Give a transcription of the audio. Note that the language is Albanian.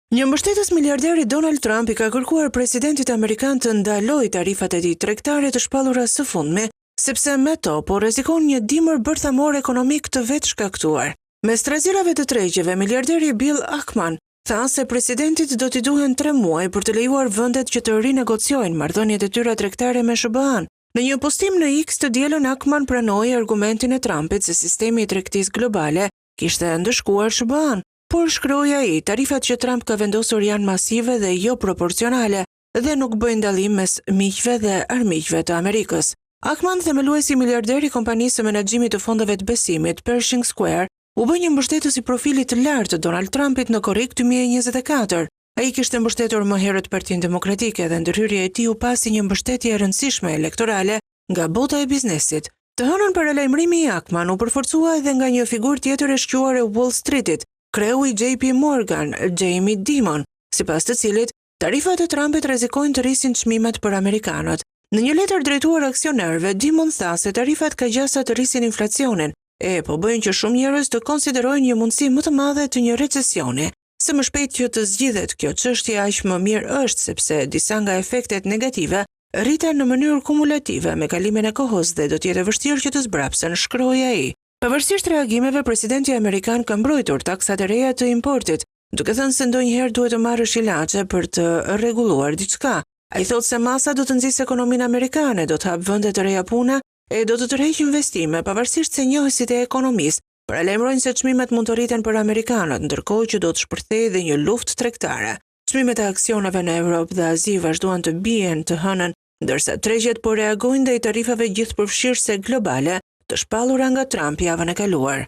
Një mbështetës miliarderi Donald Trump I ka kërkuar presidentit amerikan të ndalojë tarifat e tij tregtare të shpallura së fundmi, sepse me to po rrezikon një dimër bërthamor ekonomik të vetë shkaktuar. Me strazirave të tregqeve, miliarderi Bill Ackman tha se presidentit do t'i duhen 3 muaj për të lejuar vendet që të rinegociojnë marrëdhëniet e tyre tregtare me SBA-n. Në një postim në X të dielën, Ackman pranoi argumentin e Trumpit se sistemi I tregtisë globale kishte ndëshkuar SBA-n. Por shkroi ai, tarifat që Trump ka vendosur janë masive dhe jo proporcionale dhe nuk bëjnë dallim mes miqve dhe armiqve të Amerikës. Ackman, themeluesi miliarder I kompanisë së menaxhimit të fondeve të besimit Pershing Square, u bë një mbështetës I profilit të lartë të Donald Trumpit në korrik 2024. Ai kishte mbështetur më herët Partinë Demokratike dhe ndërhyrja e tij u pasi një mbështetje e rëndësishme elektorale nga bota e biznesit. Të hënën paralajmërimi I Ackman u përforcua edhe nga një figurë tjetër e shquar e Wall Streetit, kreu I JP Morgan, Jamie Dimon, sipas të cilit tarifat e Trumpit rrezikojnë të rrisin çmimet për amerikanët. Në një letër drejtuar aksionerëve, Dimon tha se tarifat kaqjasa të rrisin inflacionin, po bëjnë që shumë njerëz të konsiderojnë një mundësi më të madhe të një recesioni. Së më shpejt që të zgjidhet kjo çështje aq më mirë është sepse disa nga efektet negative rriten në mënyrë kumulative me kalimin e kohës dhe do të jetë vështirë që të zbrapsen, shkroi ai. Pavarësisht reagimeve, presidenti amerikan ka mbrojtur taksat e reja të importit, duke thënë se ndonjëherë duhet të marrësh ilaçe për të rregulluar diçka. Ai thotë se masa do të nxjisë ekonominë amerikane, do të hap vende të reja pune e do të tërheqë investime, pavarësisht se njohësit e ekonomisë paralajmërojnë se çmimet mund të rriten për amerikanët, ndërkohë që do të shpërthejë dhe një luftë tregtare. Çmimet e aksioneve në Evropë dhe Azi vazhduan të bien të hënën, ndërsa tregjet po reagojnë ndaj tarifave gjithëpërfshirëse globale të shpallura nga Trump javën e kaluar.